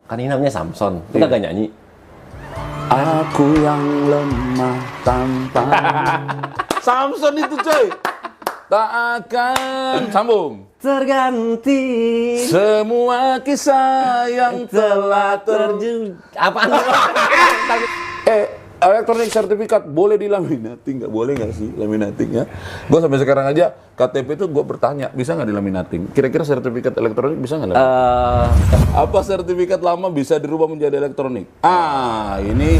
Kan ini namanya Samson, itu kagak nyanyi. Aku yang lemah tanpa Samson itu coy. Tak akan sambung Terganti semua kisah yang telah terjadi. Apaan? Elektronik sertifikat boleh dilaminating nggak? Boleh nggak sih laminating ya? Gue sampai sekarang aja KTP itu gue bertanya bisa nggak dilaminating? Kira-kira sertifikat elektronik bisa nggak? Apa sertifikat lama bisa dirubah menjadi elektronik? Ini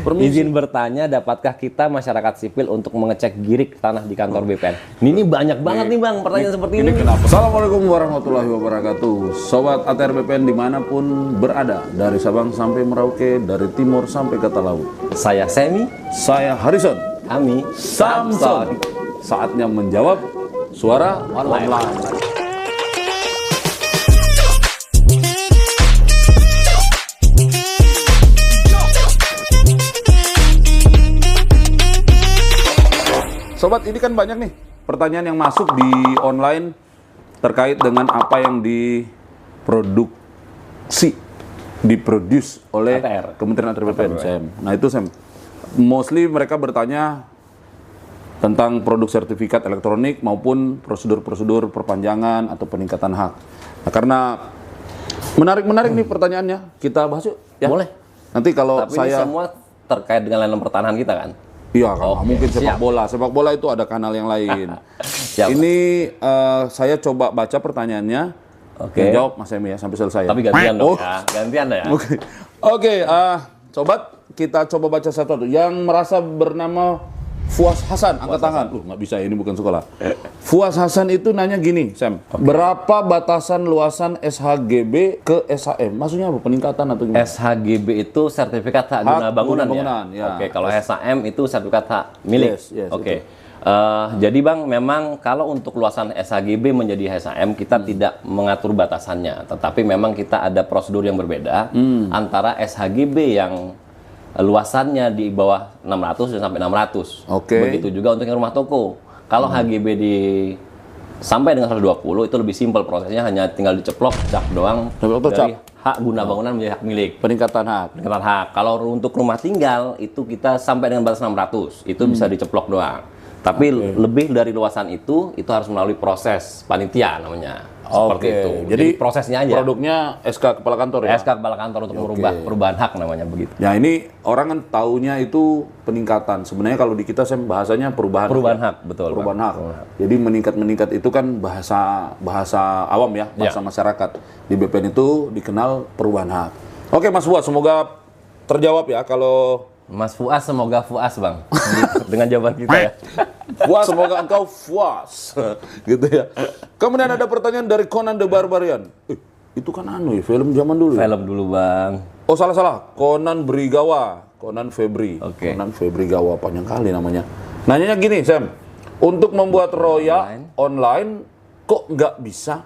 permisi. Izin bertanya, dapatkah kita masyarakat sipil untuk mengecek girik tanah di kantor BPN? Ini banyak banget nih bang pertanyaan seperti ini. Kenapa? Assalamualaikum warahmatullahi wabarakatuh. Sobat ATR BPN dimanapun berada, dari Sabang sampai Merauke, dari timur sampai ke laut. Saya Semi, Saya Harrison. kami Samson. Saatnya menjawab suara online. Sobat, ini kan banyak nih pertanyaan yang masuk di online terkait dengan apa yang diproduce oleh ATR. Kementerian ATR BPN. Sam. Nah itu Sam, mostly mereka bertanya tentang produk sertifikat elektronik maupun prosedur-prosedur perpanjangan atau peningkatan hak. Nah, karena menarik nih pertanyaannya, kita bahas yuk. Ya? Boleh. Nanti kalau Tapi ini semua terkait dengan layanan pertahanan kita kan? Iya, kan Oke, mungkin sepak siap. bola. Sepak bola itu ada kanal yang lain. Siap. Ini saya coba baca pertanyaannya. Oke. Yang jawab Mas Emi ya sampai selesai. Tapi gantian Oh. dong ya, gantian ya. Oke, sobat, kita coba baca satu-satu. Yang merasa bernama Fuas Hasan, angkat tangan. Nggak bisa, ini bukan sekolah. Fuas Hasan itu nanya gini, Sam. Berapa batasan luasan SHGB ke SHM? Maksudnya apa? Peningkatan atau gimana? SHGB itu sertifikat hak guna Hak bangunan, guna bangunan, ya. ya. Oke, kalau SHM itu sertifikat hak milik. Yes, Oke. Jadi bang, memang kalau untuk luasan SHGB menjadi SHM kita tidak mengatur batasannya, tetapi memang kita ada prosedur yang berbeda antara SHGB yang luasannya di bawah 600 dan sampai 600. Oke. Begitu juga untuk yang rumah toko. Kalau HGB di sampai dengan 120 itu lebih simpel prosesnya, hanya tinggal diceplok cap doang Diceplok dari cap. hak guna bangunan menjadi hak milik. Peningkatan hak. Peningkatan hak. Kalau untuk rumah tinggal itu kita sampai dengan batas 600, itu bisa diceplok doang. Tapi lebih dari luasan itu harus melalui proses panitia namanya. Seperti itu. Jadi prosesnya aja. Produknya SK Kepala Kantor ya? SK Kepala Kantor untuk merubah perubahan hak namanya begitu. Ya ini orang kan taunya itu peningkatan. Sebenarnya kalau di kita saya bahasanya perubahan Hak, betul. perubahan Pak. hak. Jadi meningkat itu kan bahasa awam ya, bahasa masyarakat. Di BPN itu dikenal perubahan hak. Oke Mas Fuad, semoga terjawab ya. Kalau Mas Fuas, semoga Fuas bang dengan jawaban kita ya. puas, semoga engkau puas. Gitu ya. Kemudian ada pertanyaan dari Conan the Barbarian. Itu kan ya, film zaman dulu. Film dulu bang. Oh salah. Conan Brigawa. Conan Febri. Oke. Conan Febri Gawa, panjang kali namanya. Nanyanya gini, Sam. Untuk membuat roya online kok nggak bisa?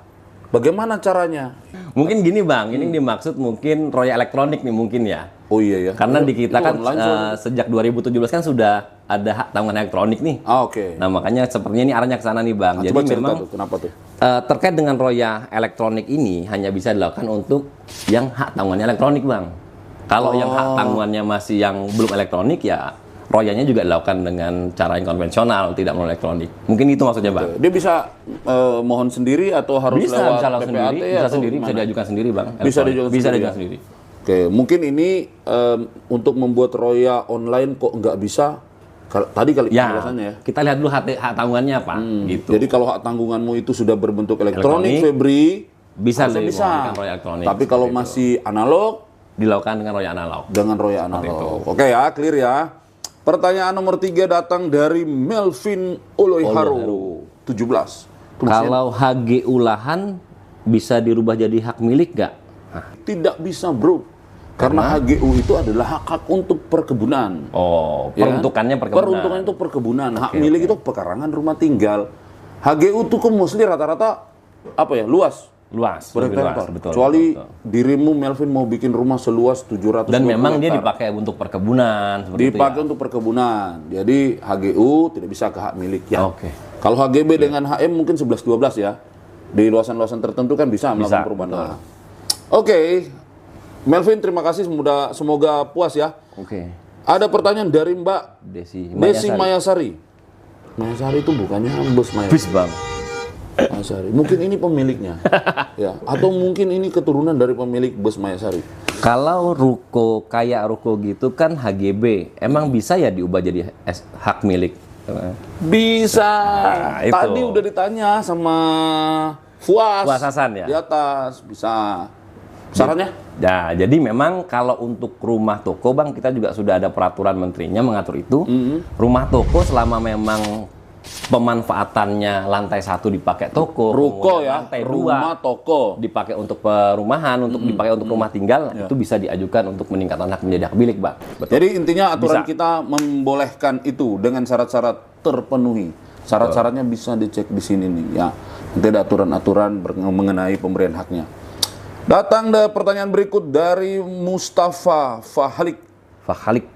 Bagaimana caranya? Mungkin gini bang, ini dimaksud mungkin roya elektronik nih mungkin ya. Oh iya ya. Karena di kita Itu kan online soalnya. sejak 2017 kan sudah ada hak tanggungan elektronik nih. Oke. Nah makanya sepertinya ini arahnya ke sana nih bang. Nah, Jadi coba cerita memang tuh, kenapa tuh? terkait dengan roya elektronik ini hanya bisa dilakukan untuk yang hak tanggungannya elektronik bang. Kalau yang hak tanggungannya masih yang belum elektronik ya royanya juga dilakukan dengan cara yang konvensional, tidak melalui elektronik. Mungkin itu maksudnya bang. Dia bisa mohon sendiri atau harus Bisa lewat langsung PPAT sendiri, bisa atau sendiri, bisa gimana? diajukan sendiri bang. Bisa Elektronik. diajukan Bisa sendiri, diajukan ya? sendiri. Oke, mungkin ini untuk membuat roya online kok nggak bisa? Tadi kali Ya, penjelasannya ya. kita lihat dulu hak tanggungannya apa, gitu. Jadi kalau hak tanggunganmu itu sudah berbentuk elektronik, Elektronik, Febri, bisa harusnya lebih menggunakan roya elektronik. Tapi kalau seperti itu. masih analog, Dilakukan dengan roya analog. dengan roya analog. Oke ya, clear ya. Pertanyaan nomor 3 datang dari Melvin Oloiharu, 17. Kalau HGU lahan bisa dirubah jadi hak milik nggak? Tidak bisa bro. Karena HGU itu adalah hak-hak untuk perkebunan. Oh, Ya kan? peruntukannya perkebunan. Peruntukan itu perkebunan. Hak milik itu pekarangan rumah tinggal. HGU itu kan mostly rata-rata apa ya, luas. Luas, Per lebih luas, hektar. betul. Kecuali betul. dirimu Melvin mau bikin rumah seluas 700 Dan memang dia dipakai untuk perkebunan seperti dipakai itu untuk perkebunan. Jadi HGU tidak bisa ke hak milik ya. Oke. Kalau HGB dengan HM mungkin 11-12 ya. Di luasan-luasan tertentu kan bisa melakukan Bisa, perubahan. betul. Nah, oke. Melvin, terima kasih, semoga puas ya. Oke. Ada pertanyaan dari Mbak Desi Desi Mayasari. Mayasari itu bukannya bus Mayasari. Bis bang. Mayasari. Mungkin ini pemiliknya. Ya, atau mungkin ini keturunan dari pemilik bus Mayasari. Kalau ruko kayak ruko gitu kan HGB, emang bisa ya diubah jadi hak milik? Bisa. Nah, itu. Tadi udah ditanya sama Fuas Hasan ya? di atas, bisa. Sarannya? Ya, jadi memang kalau untuk rumah toko bang, kita juga sudah ada peraturan menterinya mengatur itu. Rumah toko selama memang pemanfaatannya lantai 1 dipakai toko, Ruko kemudian ya, lantai 2 rumah toko. dipakai untuk perumahan, untuk dipakai untuk rumah tinggal, itu bisa diajukan untuk meningkatkan hak menjadi hak milik, bang. Betul. Jadi intinya aturan Bisa. kita membolehkan itu dengan syarat-syarat terpenuhi. Syarat-syaratnya bisa dicek di sini nih ya. Nanti ada aturan-aturan mengenai pemberian haknya. Datang ada pertanyaan berikut dari Mustafa Fahlik. Fahalik.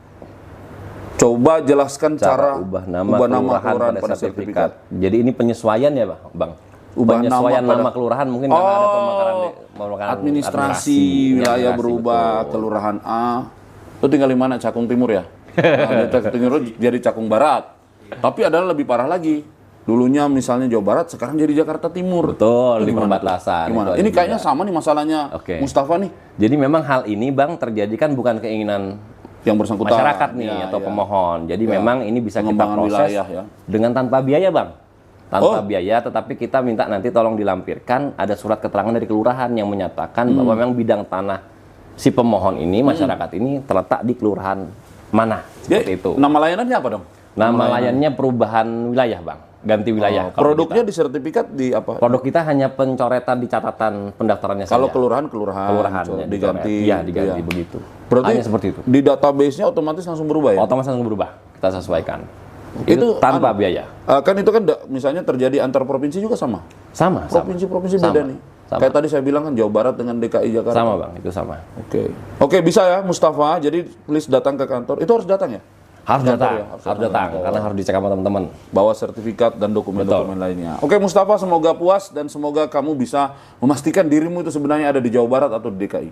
Coba jelaskan Cara cara ubah nama kelurahan pada sertifikat. Jadi ini penyesuaian ya, bang? Ubah penyesuaian nama nama pada- kelurahan mungkin karena ada pemekaran Administrasi wilayah berubah, betul. kelurahan A. Itu tinggal di mana? Cakung Timur ya? Nah, Cakung Timur jadi Cakung Barat. Tapi adalah lebih parah lagi. Dulunya misalnya Jawa Barat, sekarang jadi Jakarta Timur. Betul, Itu di gimana? perbatasan. Gimana? Itu Ini ada kayaknya juga. sama nih masalahnya Oke. Mustafa nih. Jadi memang hal ini, bang, terjadi kan bukan keinginan Yang bersangkutan. masyarakat nih Ya, atau ya. pemohon. Jadi Ya. memang ini bisa kita Pengembangan proses wilayah, ya. dengan tanpa biaya, bang. Tanpa Oh. biaya, tetapi kita minta nanti tolong dilampirkan ada surat keterangan dari kelurahan yang menyatakan bahwa memang bidang tanah si pemohon ini, masyarakat ini terletak di kelurahan mana. Dia, Seperti itu. nama layanannya apa dong? Nama layannya perubahan wilayah, bang. Ganti wilayah. kalau Produknya kita. di sertifikat di apa? Produk kita hanya pencoretan di catatan pendaftarannya Kalau saja. kelurahan, kelurahannya diganti. Iya, diganti Iya. begitu. Berarti hanya seperti itu. di database-nya otomatis langsung berubah ya? Otomatis langsung berubah. Kita sesuaikan. Itu tanpa biaya. Kan itu kan misalnya terjadi antar provinsi juga sama. Sama. Provinsi-provinsi Sama. beda nih. Sama. Kayak tadi saya bilang kan Jawa Barat dengan DKI Jakarta. Sama, bang. Itu sama. Oke, bisa ya Mustafa. Jadi please datang ke kantor. Itu harus datang ya? Harus Kantor datang. ya, Harus datang. Karena harus dicek sama teman-teman. Bawa sertifikat dan dokumen-dokumen lainnya. Oke Mustafa, semoga puas dan semoga kamu bisa memastikan dirimu itu sebenarnya ada di Jawa Barat atau di DKI.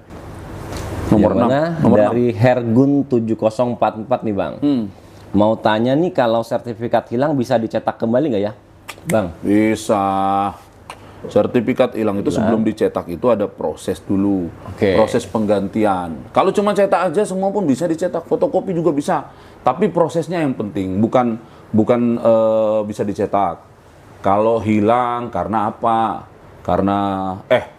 Nomor Yang 6. mana? Nomor Dari Hergun 7044 nih, bang. Mau tanya nih, kalau sertifikat hilang bisa dicetak kembali nggak ya, bang? Bisa. Sertifikat hilang itu sebelum dicetak itu ada proses dulu. Oke. Proses penggantian. Kalau cuma cetak aja semua pun bisa dicetak, fotokopi juga bisa. Tapi prosesnya yang penting, bukan bisa dicetak. Kalau hilang karena apa? Karena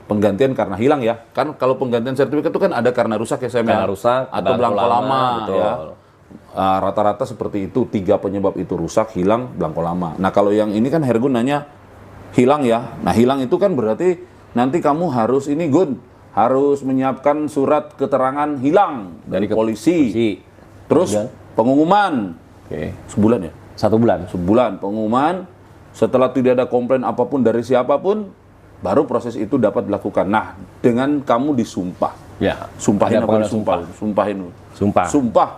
penggantian karena hilang ya. Kan kalau penggantian sertifikat itu kan ada karena rusak ya, Karena rusak, atau belangko belangko lama, betul. ya. Rata-rata seperti itu, 3 penyebab itu, rusak, hilang, belangko lama. Nah kalau yang ini kan Hergun nanya hilang ya. Nah hilang itu kan berarti nanti kamu harus harus menyiapkan surat keterangan hilang dari polisi. Terus Kemudian? pengumuman Oke. sebulan ya. 1 bulan. Sebulan pengumuman. Setelah tidak ada komplain apapun dari siapapun, baru proses itu dapat dilakukan. Nah dengan kamu disumpah. Ya. Sumpahin Ada apa pengadilan disumpah? Sumpahin. Sumpah. Sumpah.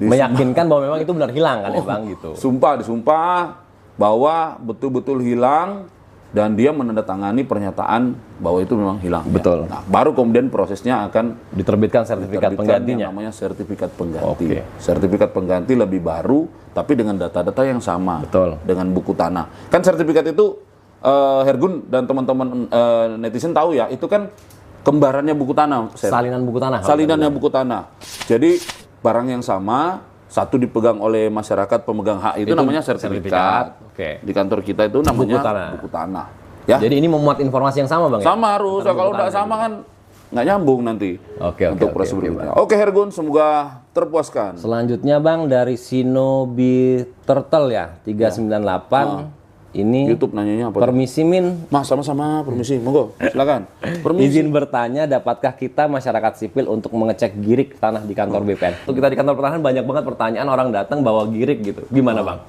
Meyakinkan bahwa memang itu benar hilang kan ya, bang, gitu. Disumpah bahwa betul-betul hilang dan dia menandatangani pernyataan bahwa itu memang hilang. Betul. Nah, baru kemudian prosesnya akan Diterbitkan sertifikat diterbitkan penggantinya. yang namanya sertifikat pengganti. Oke. Sertifikat pengganti lebih baru, tapi dengan data-data yang sama. Betul. Dengan buku tanah. Kan sertifikat itu Hergun dan teman-teman netizen tahu ya, itu kan kembarannya buku tanah. Salinan buku tanah. Salinannya buku tanah. Jadi barang yang sama, satu dipegang oleh masyarakat pemegang hak itu namanya sertifikat. Oke. Di kantor kita itu namanya buku tanah. Ya. Jadi ini memuat informasi yang sama, bang? Sama harus. Kalau nggak sama kan nggak nyambung nanti. Oke, untuk oke, proses oke, berikutnya. Oke Hergun, semoga terpuaskan. Selanjutnya, bang, dari Shinobi Turtle ya, 398. Ini YouTube nanyanya apa? permisi Min, Mas, sama-sama, permisi, monggo, silakan. Permisi. izin bertanya, dapatkah kita masyarakat sipil untuk mengecek girik tanah di kantor BPN? Untuk kita di kantor pertahanan banyak banget pertanyaan orang datang bawa girik gitu. Gimana, bang?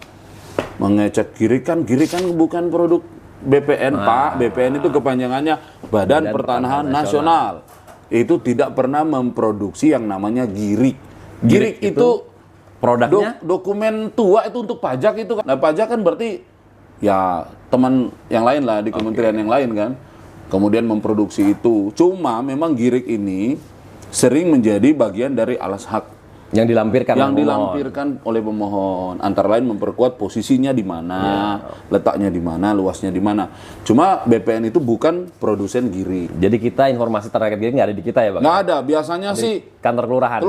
Mengecek girik kan bukan produk BPN, Pak. BPN itu kepanjangannya Badan Pertanahan Nasional. Itu tidak pernah memproduksi yang namanya girik. Girik itu produknya dokumen tua itu untuk pajak itu kan. Nah, pajak kan berarti ya teman yang lain lah di kementerian yang lain kan. Kemudian memproduksi itu. Cuma memang girik ini sering menjadi bagian dari alas hak yang dilampirkan yang oleh pemohon. dilampirkan oleh pemohon, antara lain memperkuat posisinya di mana, letaknya di mana, luasnya di mana. Cuma BPN itu bukan produsen giri. Jadi kita informasi terkait gini nggak ada di kita ya Bang? Nggak ada, biasanya sih Kantor kelurahan.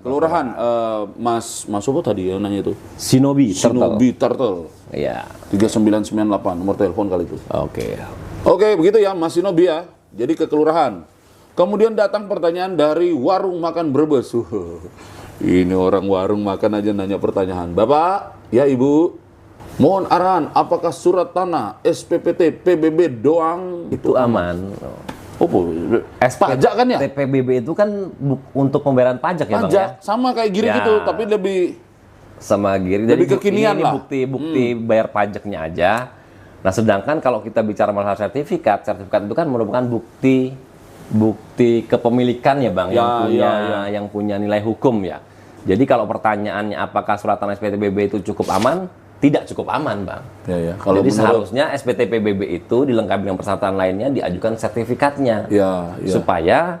kelurahan. Mas apa tadi ya nanya itu? Shinobi Turtle. Shinobi Turtle. Iya. 3998 nomor telepon kali itu. Oke. Oke, begitu ya Mas Shinobi ya. Jadi ke kelurahan. Kemudian datang pertanyaan dari warung makan Brebes. Ini orang warung makan aja nanya pertanyaan. Bapak, ya Ibu, mohon arahan apakah surat tanah, SPPT, PBB doang Itu aman. Oh, pajak kan ya? PBB itu kan untuk pembayaran pajak ya Bang Pajak, ya? sama kayak giri Ya. gitu, tapi lebih Sama giri. Lebih kekinian ini lah. bukti bayar pajaknya aja. Nah, sedangkan kalau kita bicara masalah sertifikat itu kan merupakan bukti kepemilikan ya Bang, yang punya nilai hukum ya. Jadi kalau pertanyaannya apakah surat tanah SPTPBB itu cukup aman? Tidak cukup aman Bang. Ya. Jadi seharusnya SPTPBB itu dilengkapi dengan persyaratan lainnya, diajukan sertifikatnya. Ya. Supaya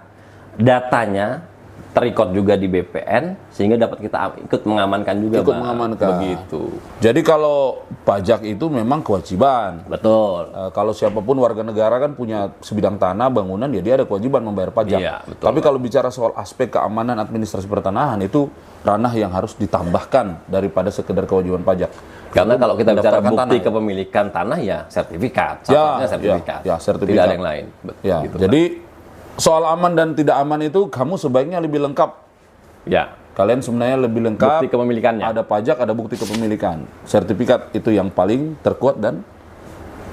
datanya terikot juga di BPN sehingga dapat kita ikut mengamankan juga Ikut Bang. mengamankan. Begitu. Jadi kalau pajak itu memang kewajiban. Betul. Kalau siapapun warga negara kan punya sebidang tanah, bangunan, ya dia ada kewajiban membayar pajak. Iya, betul. Tapi kalau bicara soal aspek keamanan administrasi pertanahan itu ranah yang harus ditambahkan daripada sekedar kewajiban pajak. Karena kalau kita bicara Mendaftarkan bukti tanah, kepemilikan tanah ya sertifikat. Ya, Satunya sertifikat. ya, sertifikat. Tidak ada yang lain. Ya, Gitu, jadi soal aman dan tidak aman itu kamu sebaiknya lebih lengkap. Bang. Ya. Kalian sebenarnya lebih lengkap. Bukti kepemilikannya. Ada pajak, ada bukti kepemilikan. Sertifikat itu yang paling terkuat dan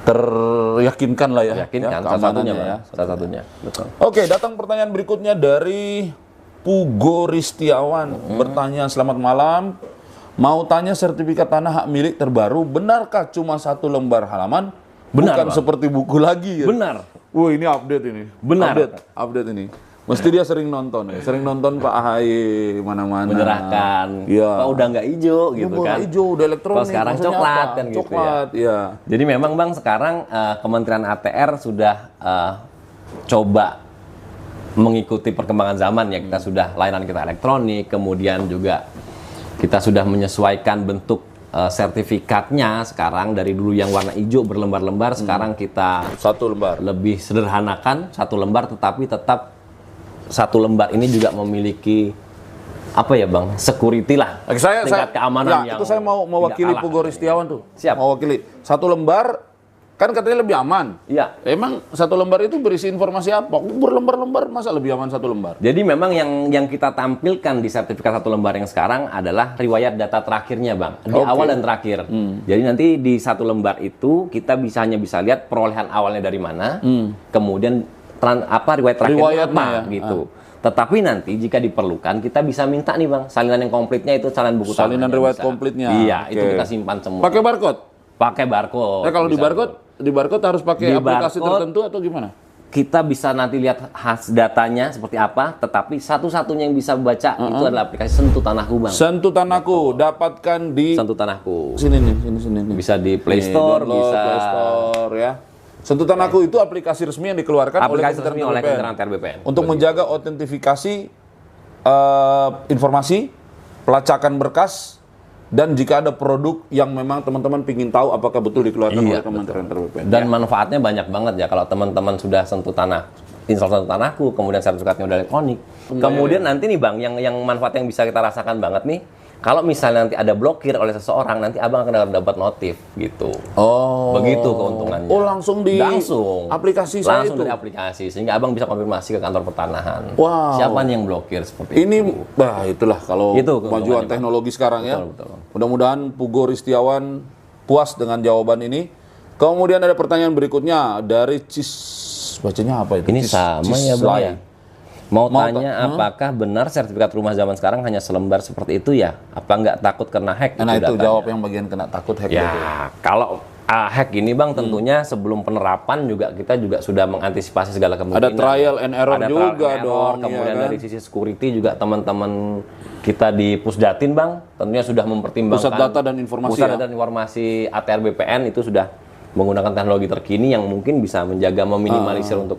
teryakinkan lah ya. Yakinkan ya, salah satunya, keamanannya Bang. Salah satunya. Betul. Oke, datang pertanyaan berikutnya dari Pugo Ristiawan. Bertanya, selamat malam. Mau tanya sertifikat tanah hak milik terbaru, benarkah cuma 1 lembar halaman? Benar, Bukan Bang. seperti buku lagi ya? Benar. Wah, ini update ini. Benar. Update ini. Mesti dia sering nonton ya. Sering nonton Pak AHY mana-mana. Menyerahkan. Iya. Pak udah nggak hijau gitu Udah kan. hijau, udah elektronik. Kalau sekarang maksudnya coklat apa? kan gitu ya. Coklat, ya. Jadi memang Bang sekarang Kementerian ATR sudah coba mengikuti perkembangan zaman ya. Kita sudah layanan kita elektronik, kemudian juga kita sudah menyesuaikan bentuk sertifikatnya sekarang dari dulu yang warna hijau berlembar-lembar, sekarang kita 1 lembar. lebih sederhanakan 1 lembar, tetapi tetap 1 lembar ini juga memiliki apa ya Bang, security lah, tingkat keamanan yang itu saya mau mewakili tidak kalah. Pugo Ristiawan tuh. Siap. Mewakili 1 lembar kan katanya lebih aman. Iya. Emang 1 lembar itu berisi informasi apa? Berlembar-lembar, masa lebih aman 1 lembar? Jadi memang yang kita tampilkan di sertifikat 1 lembar yang sekarang adalah riwayat data terakhirnya Bang, di Oke. awal dan terakhir. Jadi nanti di 1 lembar itu kita hanya bisa lihat perolehan awalnya dari mana, kemudian riwayat terakhirnya Riwayatnya apa ya. gitu. Tetapi nanti jika diperlukan kita bisa minta nih Bang, salinan yang komplitnya itu salinan buku Salinan tanahnya riwayat bisa. komplitnya. Iya, Oke. itu kita simpan semua. Pakai barcode? Pakai barcode. Kalau di Bisa. barcode harus pakai Di aplikasi barcode, tertentu atau gimana? kita bisa nanti lihat datanya seperti apa, tetapi satu-satunya yang bisa baca itu adalah aplikasi Sentuh Tanahku Bang. Sentuh Tanahku, dapatkan di Sentuh Tanahku. sini nih. Bisa di Play Nih, Store, download, bisa Play Store ya. Sentuh Tanahku itu aplikasi resmi yang dikeluarkan aplikasi resmi oleh Kementerian Kementerian BPN. untuk menjaga otentifikasi informasi, pelacakan berkas, dan jika ada produk yang memang teman-teman ingin tahu apakah betul dikeluarkan Iya, oleh Kementerian BPN. Dan manfaatnya banyak banget ya kalau teman-teman sudah install Sentuh Tanahku, kemudian sertifikatnya udah elektronik. Kemudian nanti nih Bang, yang manfaat yang bisa kita rasakan banget nih, kalau misalnya nanti ada blokir oleh seseorang, nanti Abang akan dapat notif gitu. Oh. Begitu keuntungannya. Oh, langsung di langsung aplikasi saya langsung itu. dari aplikasi sehingga Abang bisa konfirmasi ke kantor pertanahan. Wow. Siapa nih yang blokir seperti Ini, itu. itulah kalau Itu kemajuan keuntungannya, teknologi sekarang ya. Betul. Mudah-mudahan Pugo Ristiawan puas dengan jawaban ini. Kemudian ada pertanyaan berikutnya dari bacanya apa itu? Ini sama ya Bang ya. Mau Mau tanya apakah benar sertifikat rumah zaman sekarang hanya selembar seperti itu ya? Apa nggak takut kena hack? Nah itu datanya? jawab yang bagian kena takut hack. Ya, itu. kalau hack ini Bang tentunya sebelum penerapan kita juga sudah mengantisipasi segala kemungkinan. Ada trial and error Ada juga trial and error, dong. Kemudian ya kan? dari sisi security juga teman-teman kita di Pusdatin Bang tentunya sudah mempertimbangkan Pusat Data dan Informasi Pusat ya? Data dan Informasi ATR BPN itu sudah menggunakan teknologi terkini yang mungkin bisa menjaga meminimalisir untuk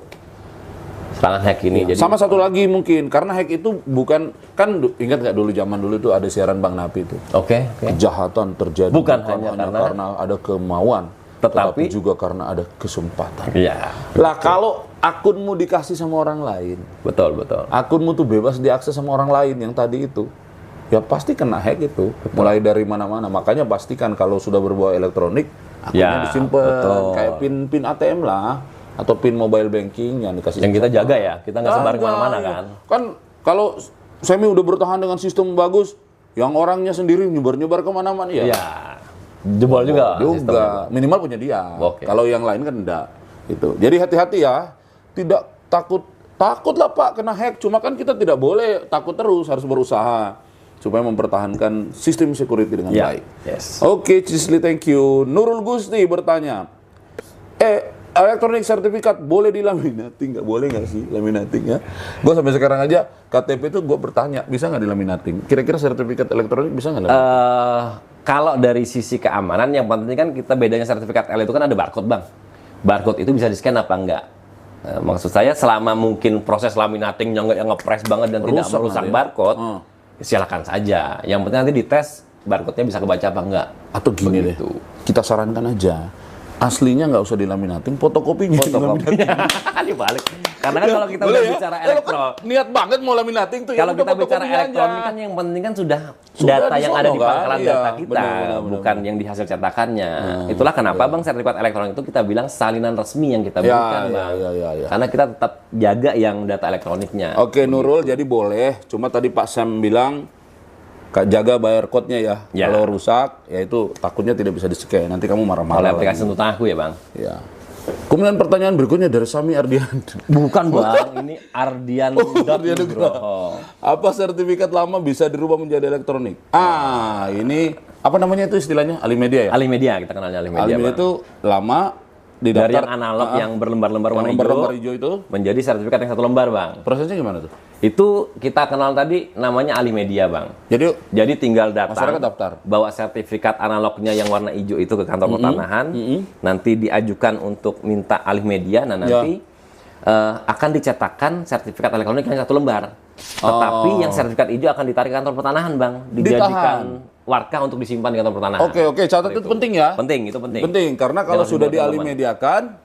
Tangan hack ini. Jadi Sama satu lagi mungkin, karena hack itu bukan, kan ingat nggak dulu zaman dulu itu ada siaran Bang Napi itu. Oke. Kejahatan terjadi Bukan hanya karena ada kemauan, Tetapi juga karena ada kesempatan. Iya. Lah kalau akunmu dikasih sama orang lain, Betul. akunmu tuh bebas diakses sama orang lain yang tadi itu, ya pasti kena hack itu. Mulai dari mana-mana. Makanya pastikan kalau sudah berbau elektronik, akunnya disimpan kayak pin ATM lah, atau pin mobile banking yang dikasih. Yang kita jaga ya, kita nggak sebar kemana-mana kan. Kan kalau Semi udah bertahan dengan sistem bagus, yang orangnya sendiri nyebar-nyebar kemana-mana ya. Iya. Jebol juga. Juga minimal punya dia. Oke. Kalau yang lain kan enggak. Itu. Jadi hati-hati ya. Tidak takut lah Pak kena hack. Cuma kan kita tidak boleh takut terus, harus berusaha supaya mempertahankan sistem security dengan baik. Yes. Oke, Cisli, thank you. Nurul Gusti bertanya, elektronik sertifikat boleh dilaminating? Nggak boleh nggak sih laminating ya? Gue sampai sekarang aja KTP itu gue bertanya, bisa nggak dilaminating? Kira-kira sertifikat elektronik bisa nggak laminating? Kalau dari sisi keamanan, yang penting kan kita bedanya sertifikat L itu kan ada barcode, Bang. Barcode itu bisa di-scan apa enggak? Maksud saya selama mungkin proses laminatingnya nggak yang nge-press banget dan tidak merusak barcode, silakan saja. Yang penting nanti dites barcode-nya bisa kebaca apa enggak. Atau gini deh, kita sarankan aja, aslinya nggak usah dilaminating, fotokopinya dibalik. Karena kan kalau kita udah bicara elektron, niat banget mau laminating tuh. Kalau kita bicara elektronik kan yang penting kan sudah data yang ada di pangkalan data kita, bukan yang di hasil cetakannya. Itulah kenapa Bang sertifikat elektronik itu kita bilang salinan resmi yang kita berikan, Bang. Karena kita tetap jaga yang data elektroniknya. Oke, Nurul, jadi boleh. Cuma tadi Pak Sam bilang jaga bayar code-nya ya. Kalau rusak, ya itu takutnya tidak bisa di-scan. Nanti kamu marah-marah. Oleh aplikasi untuk aku ya, Bang. Ya. Kemudian pertanyaan berikutnya dari Sami Ardian. Bukan Bang, ini Ardian Nugroho. Apa sertifikat lama bisa dirubah menjadi elektronik? Ini apa namanya itu istilahnya? Alimedia ya? Alimedia, kita kenalnya Alimedia. Alimedia itu lama di dari daftar yang analog yang berlembar-lembar warna hijau itu menjadi sertifikat yang 1 lembar, Bang. Prosesnya gimana tuh? Itu kita kenal tadi namanya Alimedia, Bang. Jadi tinggal masyarakat daftar, bawa sertifikat analognya yang warna hijau itu ke kantor pertanahan, nanti diajukan untuk minta Alimedia, nah nanti akan dicetakkan sertifikat elektronik yang 1 lembar. Tetapi yang sertifikat hijau akan ditarik ke kantor pertanahan, Bang, dijadikan warka untuk disimpan di kantor pertanahan. Oke, catat itu penting ya. Penting, itu penting. Penting karena kalau sudah dialimediakan,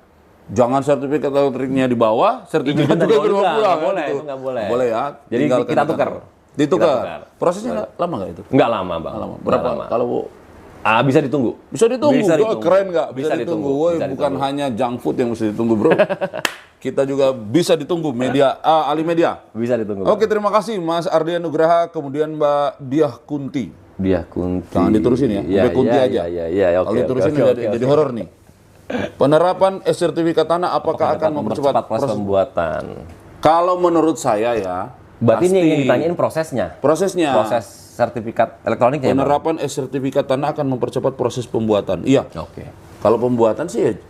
jangan sertifikat elektriknya dibawa, sertifikat juga dibawa pulang. Nggak boleh, itu nggak boleh. Boleh ya. Jadi kita tukar. Ditukar. Prosesnya lama nggak itu? Nggak lama, Bang. Berapa? Kalau bisa ditunggu. Bisa ditunggu. Bisa ditunggu. Keren nggak? Bisa ditunggu. Woi, bukan hanya junk food yang mesti ditunggu, Bro. Kita juga bisa ditunggu Alimedia. Bisa ditunggu. Oke, terima kasih Mas Ardian Nugraha, kemudian Mbak Diah Kunti. Jangan diterusin ya. Mbak Kunti aja. Iya, kalau diterusin jadi horor nih. Penerapan sertifikat tanah apakah akan mempercepat proses pembuatan? Kalau menurut saya ya, berarti ini yang ditanyain prosesnya. Proses sertifikat elektroniknya. Penerapan sertifikat tanah akan mempercepat proses pembuatan. Iya. Oke. Kalau pembuatan sih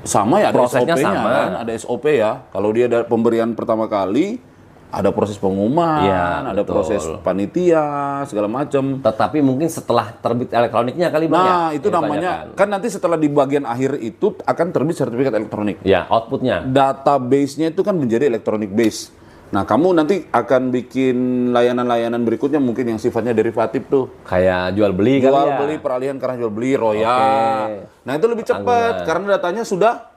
sama ya, ada prosesnya SOP-nya sama. kan, ada SOP ya. Kalau dia ada pemberian pertama kali, ada proses pengumuman, ada proses panitia, segala macam. Tetapi mungkin setelah terbit elektroniknya kali Bang. Nah, itu namanya kan nanti setelah di bagian akhir itu akan terbit sertifikat elektronik. Ya, outputnya. Database-nya itu kan menjadi electronic base. Nah, kamu nanti akan bikin layanan-layanan berikutnya mungkin yang sifatnya derivatif tuh. Kayak jual beli kali ya. Jual beli, peralihan karena jual beli, royal. Nah, itu lebih cepat karena datanya sudah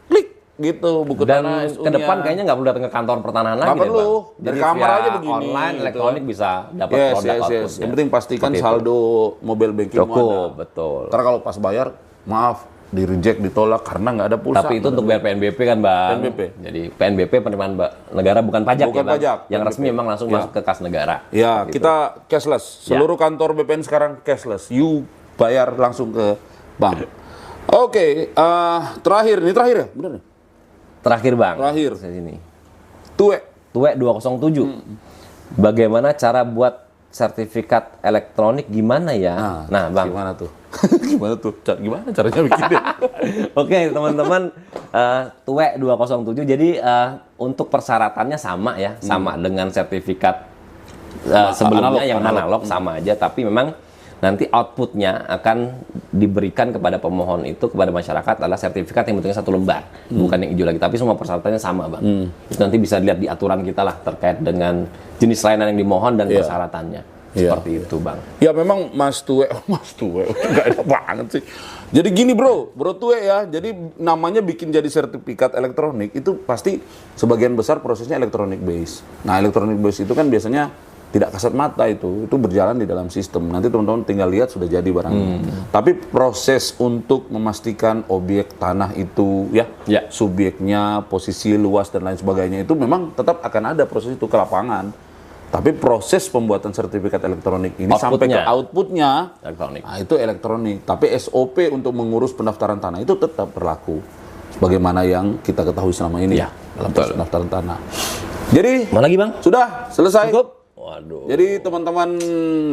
klik gitu, buku tanah. Dan ke depan kayaknya nggak perlu datang ke kantor pertanahan lagi. Nggak perlu. Dari kamar aja begini. Online, elektronik bisa dapat produk outputnya. Yang penting pastikan saldo mobile banking cukup, betul. Karena kalau pas bayar, maaf, di reject, ditolak karena nggak ada pulsa. Tapi itu untuk bayar PNBP kan, Bang. PNBP. Jadi PNBP penerimaan negara bukan pajak. Bukan ya, Bang? pajak. Yang resmi memang langsung masuk ke kas negara. Ya, kita cashless. Seluruh kantor BPN sekarang cashless. You bayar langsung ke bank. Oke, terakhir ya, benar nih? Terakhir, Bang. Terakhir. Sini. Tuwe 207. Bagaimana cara buat sertifikat elektronik gimana ya? Nah, Bang. Gimana tuh? Gimana caranya bikinnya? Oke, teman-teman, Tuwe 207. Jadi untuk persyaratannya sama ya, sama dengan sertifikat sebelumnya yang analog sama aja, tapi memang nanti outputnya akan diberikan kepada pemohon itu, kepada masyarakat adalah sertifikat yang bentuknya 1 lembar, bukan yang hijau lagi, tapi semua persyaratannya sama, Bang. Itu nanti bisa dilihat di aturan kita lah terkait dengan jenis layanan yang dimohon dan persyaratannya. Seperti itu, Bang. Ya memang Mas Tue nggak ada banget sih. Jadi gini bro Tue ya, jadi namanya bikin jadi sertifikat elektronik itu pasti sebagian besar prosesnya elektronik base. Nah elektronik base itu kan biasanya tidak kasat mata, itu berjalan di dalam sistem. Nanti teman-teman tinggal lihat sudah jadi barangnya. Tapi proses untuk memastikan objek tanah itu subjeknya, posisi luas dan lain sebagainya itu memang tetap akan ada proses itu ke lapangan. Tapi proses pembuatan sertifikat elektronik ini sampai ke outputnya elektronik. Nah, itu elektronik. Tapi SOP untuk mengurus pendaftaran tanah itu tetap berlaku sebagaimana yang kita ketahui selama ini dalam proses pendaftaran tanah. Jadi mana lagi, Bang? Sudah selesai. Cukup. Waduh. Jadi teman-teman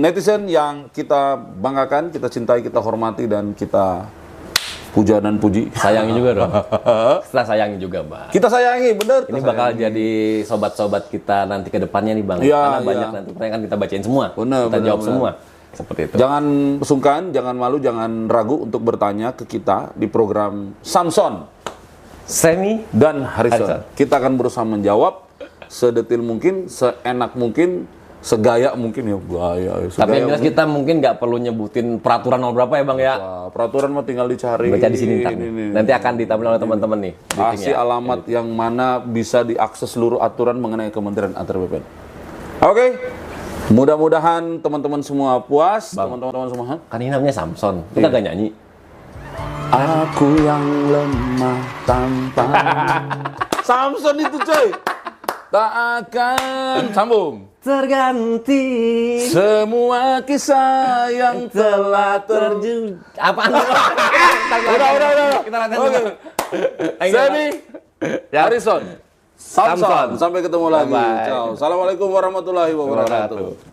netizen yang kita banggakan, kita cintai, kita hormati dan kita puja dan puji. Sayangi juga dong. Setelah sayangi juga, Bang. Kita sayangi, bener. Ini bakal jadi sobat-sobat kita nanti ke depannya nih, Bang. Ya, karena banyak nanti pertanyaan kan kita bacain semua. Bener, kita jawab semua. Seperti itu. Jangan sungkan, jangan malu, jangan ragu untuk bertanya ke kita di program Samson, Semi dan Harrison. Kita akan berusaha menjawab sedetil mungkin, seenak mungkin, segaya mungkin ya. Tapi yang jelas kita mungkin nggak perlu nyebutin peraturan nomor berapa ya, Bang ya. Wah, peraturan mah tinggal dicari. Baca di sini ntar. Nanti akan ditampilkan oleh teman-teman nih. Kasih alamat yang mana bisa diakses seluruh aturan mengenai Kementerian Antar BPN. Oke. Mudah-mudahan teman-teman semua puas. Teman-teman semua. Kan ini namanya Samson. Kita gak nyanyi. Aku yang lemah tanpa. Samson itu coy. Tak akan sambung. Terganti Semua kisah yang telah terjun. Apaan? Udah. Kita latihan. Oke. Semi, Harrison, Samson. Sampai ketemu lagi. Bye-bye. Ciao. Assalamualaikum warahmatullahi wabarakatuh.